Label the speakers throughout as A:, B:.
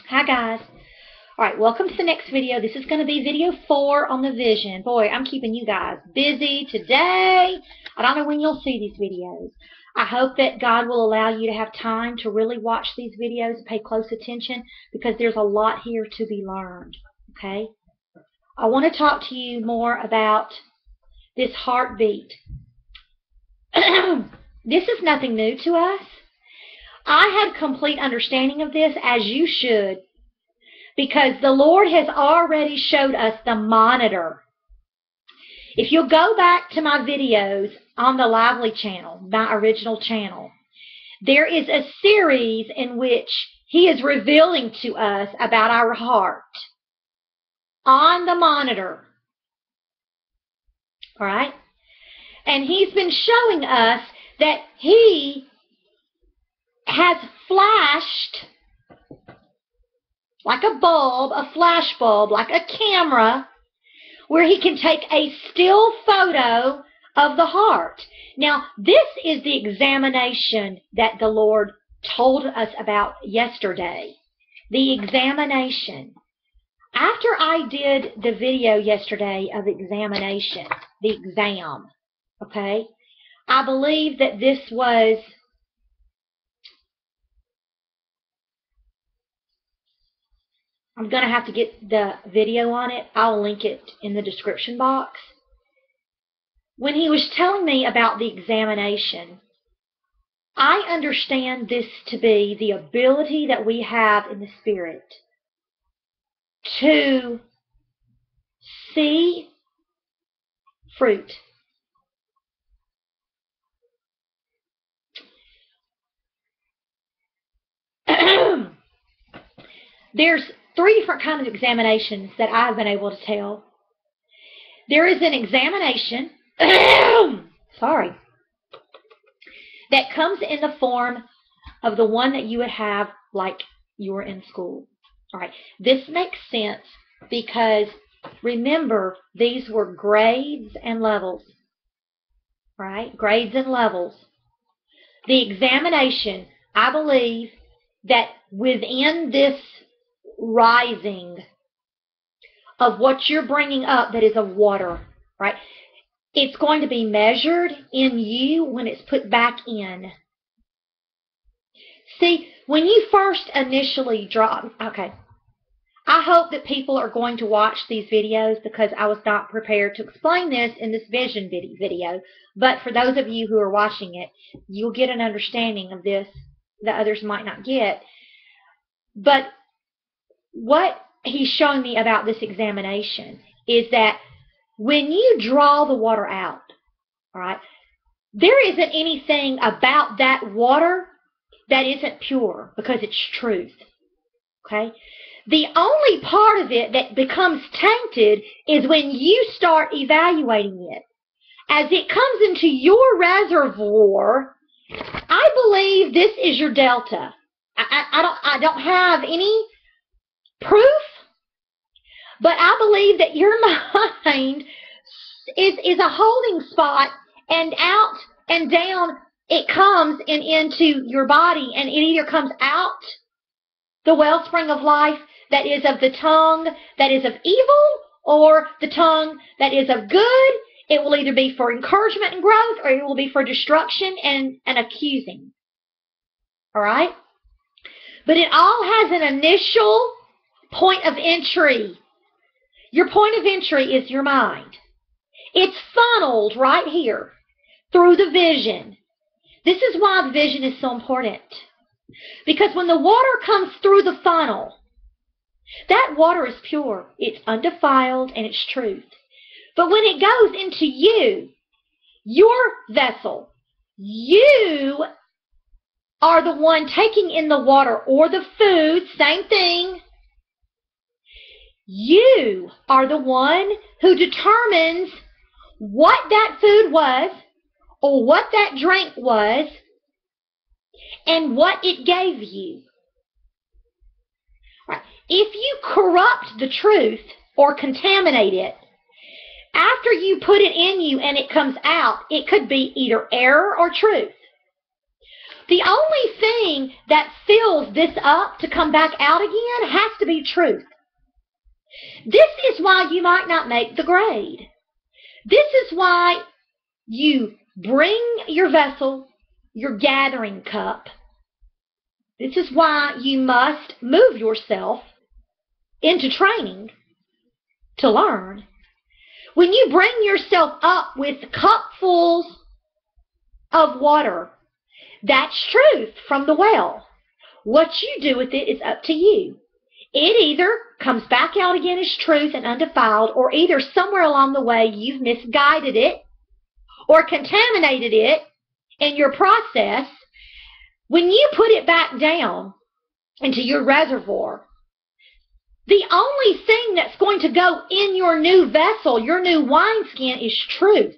A: Hi guys. Alright, welcome to the next video. This is going to be video 4 on the vision. Boy, I'm keeping you guys busy today. I don't know when you'll see these videos. I hope that God will allow you to have time to really watch these videos, pay close attention, because there's a lot here to be learned. Okay? I want to talk to you more about this heartbeat. This is nothing new to us. I had complete understanding of this, as you should, because the Lord has already showed us the monitor. If you'll go back to my videos on the Lively channel, my original channel, there is a series in which He is revealing to us about our heart on the monitor. All right? And He's been showing us that He has flashed like a bulb, a flash bulb, like a camera, where He can take a still photo of the heart. Now, this is the examination that the Lord told us about yesterday. The examination. After I did the video yesterday of examination, the exam, okay, I believe that this was I'm going to have to get the video on it. I'll link it in the description box. When he was telling me about the examination, I understand this to be the ability that we have in the Spirit to see fruit. There's 3 different kinds of examinations that I've been able to tell. There is an examination, sorry, that comes in the form of the one that you would have like you were in school. All right, this makes sense because remember, these were grades and levels, right? Grades and levels. The examination, I believe that within this rising of what you're bringing up that is of water, right? It's going to be measured in you when it's put back in. See, when you first initially drop, okay, I hope that people are going to watch these videos because I was not prepared to explain this in this vision video. But for those of you who are watching it, you'll get an understanding of this that others might not get. But what he's showing me about this examination is that when you draw the water out, all right, there isn't anything about that water that isn't pure because it's truth, okay? The only part of it that becomes tainted is when you start evaluating it. As it comes into your reservoir, I believe this is your delta. I don't have any proof, but I believe that your mind is a holding spot, and out and down it comes into your body, and it either comes out the wellspring of life that is of the tongue that is of evil, or the tongue that is of good. It will either be for encouragement and growth, or it will be for destruction and accusing. All right? But it all has an initial point of entry. Your point of entry is your mind. It's funneled right here through the vision. This is why the vision is so important. Because when the water comes through the funnel, that water is pure. It's undefiled and it's truth. But when it goes into you, your vessel, you are the one taking in the water or the food, same thing. You are the one who determines what that food was or what that drink was and what it gave you. Right. If you corrupt the truth or contaminate it, after you put it in you and it comes out, it could be either error or truth. The only thing that fills this up to come back out again has to be truth. This is why you might not make the grade. This is why you bring your vessel, your gathering cup. This is why you must move yourself into training to learn. When you bring yourself up with cupfuls of water, that's truth from the well. What you do with it is up to you. It either comes back out again as truth and undefiled, or either somewhere along the way you've misguided it or contaminated it in your process. When you put it back down into your reservoir, the only thing that's going to go in your new vessel, your new wineskin, is truth.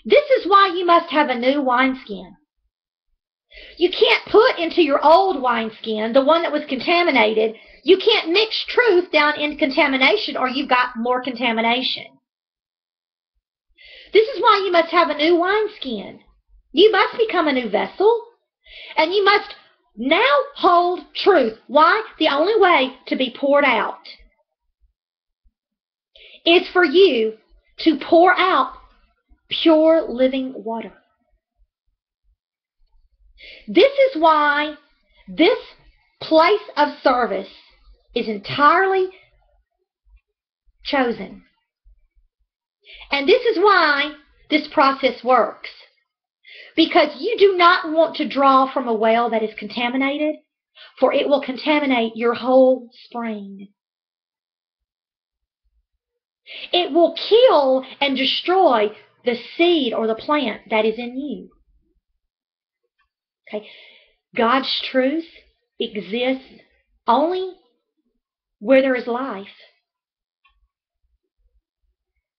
A: This is why you must have a new wineskin. You can't put into your old wineskin, the one that was contaminated, you can't mix truth down in contamination, or you've got more contamination. This is why you must have a new wineskin. You must become a new vessel, and you must now hold truth. Why? The only way to be poured out is for you to pour out pure living water. This is why this place of service is entirely chosen. And this is why this process works. Because you do not want to draw from a well that is contaminated, for it will contaminate your whole spring. It will kill and destroy the seed or the plant that is in you. Okay? God's truth exists only where there is life.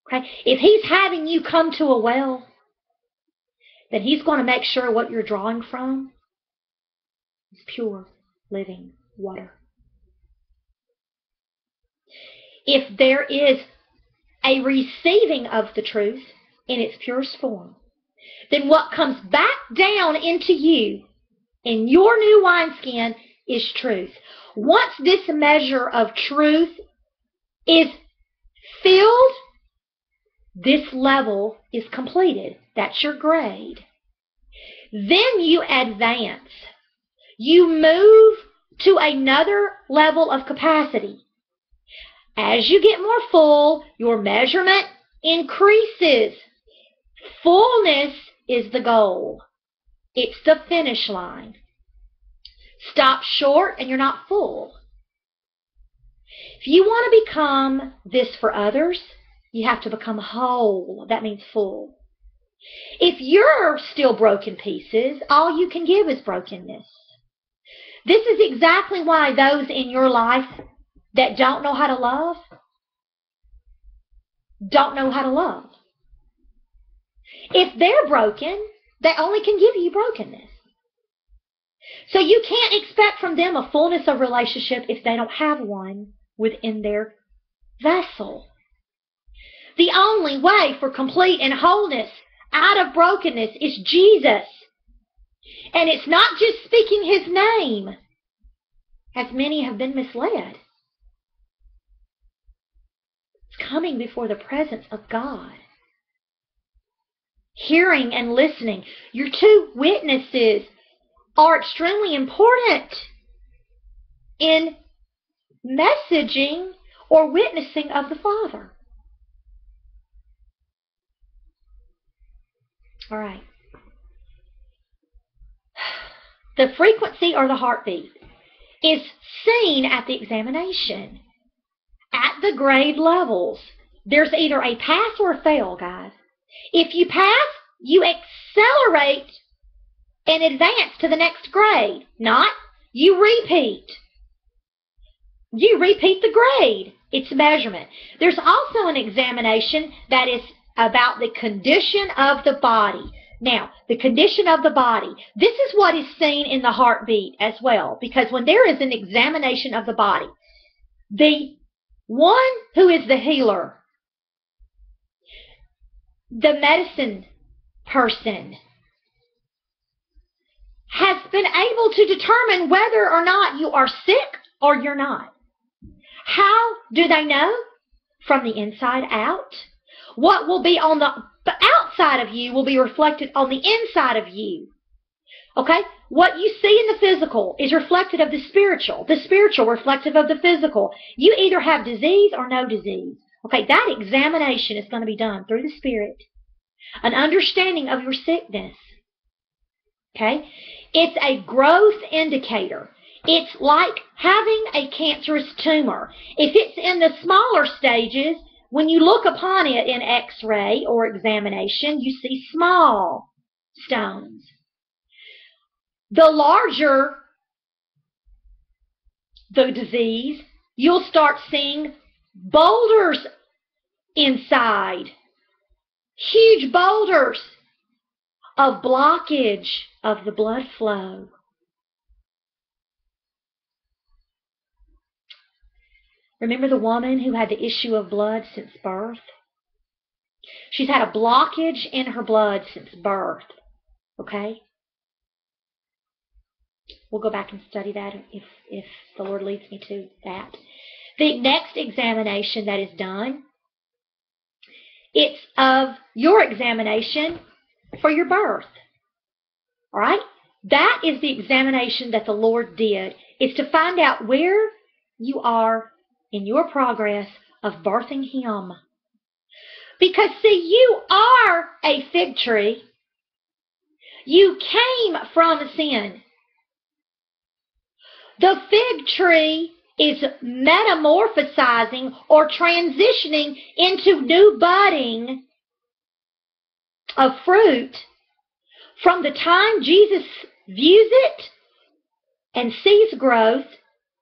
A: Okay? If He's having you come to a well, then He's going to make sure what you're drawing from is pure, living water. If there is a receiving of the truth in its purest form, then what comes back down into you in your new wineskin is truth. Once this measure of truth is filled, this level is completed. That's your grade. Then you advance. You move to another level of capacity. As you get more full, your measurement increases. Fullness is the goal. It's the finish line. Stop short and you're not full. If you want to become this for others, you have to become whole. That means full. If you're still broken pieces, all you can give is brokenness. This is exactly why those in your life that don't know how to love, don't know how to love. If they're broken, they only can give you brokenness. So you can't expect from them a fullness of relationship if they don't have one within their vessel. The only way for complete and wholeness out of brokenness is Jesus. And it's not just speaking His name, as many have been misled. It's coming before the presence of God. Hearing and listening. Your two witnesses are extremely important in messaging or witnessing of the Father. All right. The frequency or the heartbeat is seen at the examination. At the grade levels, there's either a pass or a fail, guys. If you pass, you accelerate and advance to the next grade. Not, you repeat. You repeat the grade. It's measurement. There's also an examination that is about the condition of the body. Now, the condition of the body. This is what is seen in the heartbeat as well. Because when there is an examination of the body, the one who is the healer, the medicine person, has been able to determine whether or not you are sick or you're not. How do they know? From the inside out. What will be on the outside of you will be reflected on the inside of you. Okay? What you see in the physical is reflected of the spiritual reflective of the physical. You either have disease or no disease. Okay, that examination is going to be done through the Spirit. An understanding of your sickness. Okay? It's a growth indicator. It's like having a cancerous tumor. If it's in the smaller stages, when you look upon it in X-ray or examination, you see small stones. The larger the disease, you'll start seeing boulders inside. Huge boulders of blockage of the blood flow. Remember the woman who had the issue of blood since birth? She's had a blockage in her blood since birth. Okay? We'll go back and study that if the Lord leads me to that. The next examination that is done, it's of your examination for your birth. All right? That is the examination that the Lord did. It's to find out where you are in your progress of birthing Him. Because, see, you are a fig tree. You came from sin. The fig tree is metamorphosizing or transitioning into new budding of fruit from the time Jesus views it and sees growth.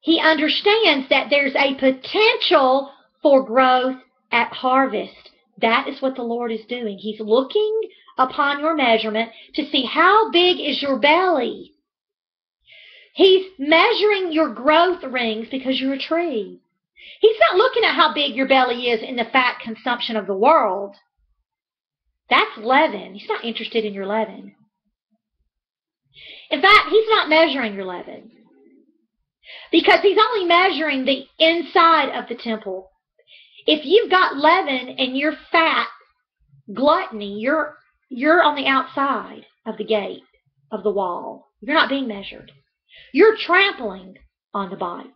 A: He understands that there's a potential for growth at harvest. That is what the Lord is doing. He's looking upon your measurement to see how big is your belly. He's measuring your growth rings because you're a tree. He's not looking at how big your belly is in the fat consumption of the world. That's leaven. He's not interested in your leaven. In fact, He's not measuring your leaven. Because He's only measuring the inside of the temple. If you've got leaven and you're fat, gluttony, you're on the outside of the gate, of the wall. You're not being measured. You're trampling on the body.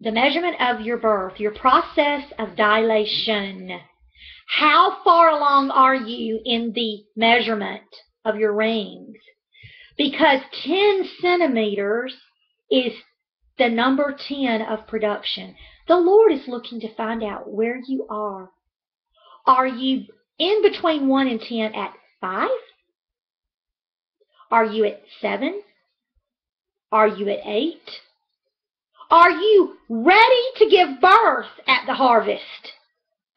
A: The measurement of your birth, your process of dilation. How far along are you in the measurement of your rings? Because 10 centimeters is the number 10 of production. The Lord is looking to find out where you are. Are you in between 1 and 10 at 5? Are you at 7? Are you at 8? Are you ready to give birth at the harvest?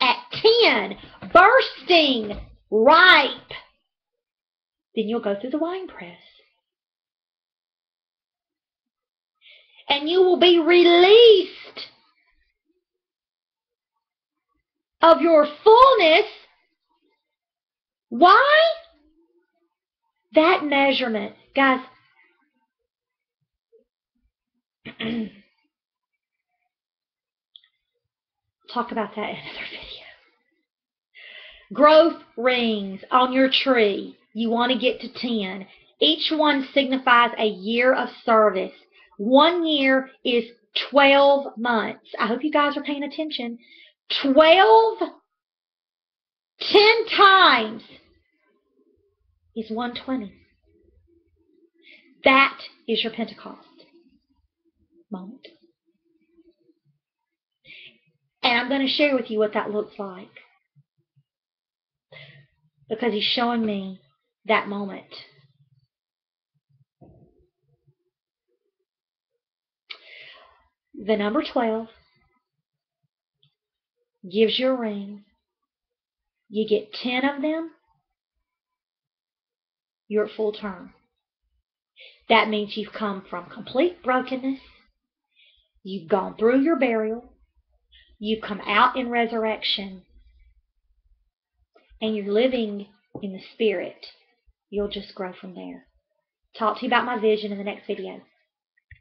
A: At 10, bursting, ripe. Then you'll go through the wine press. And you will be released of your fullness. Why? That measurement. Guys, talk about that in another video. Growth rings on your tree. You want to get to 10. Each one signifies a year of service. 1 year is 12 months. I hope you guys are paying attention. 12, 10 times is 120. That is your Pentecost moment. And I'm going to share with you what that looks like. Because He's showing me that moment. The number 12 gives you a ring. You get 10 of them, you're at full term. That means you've come from complete brokenness. You've gone through your burial. You've come out in resurrection. and you're living in the Spirit, you'll just grow from there. Talk to you about my vision in the next video.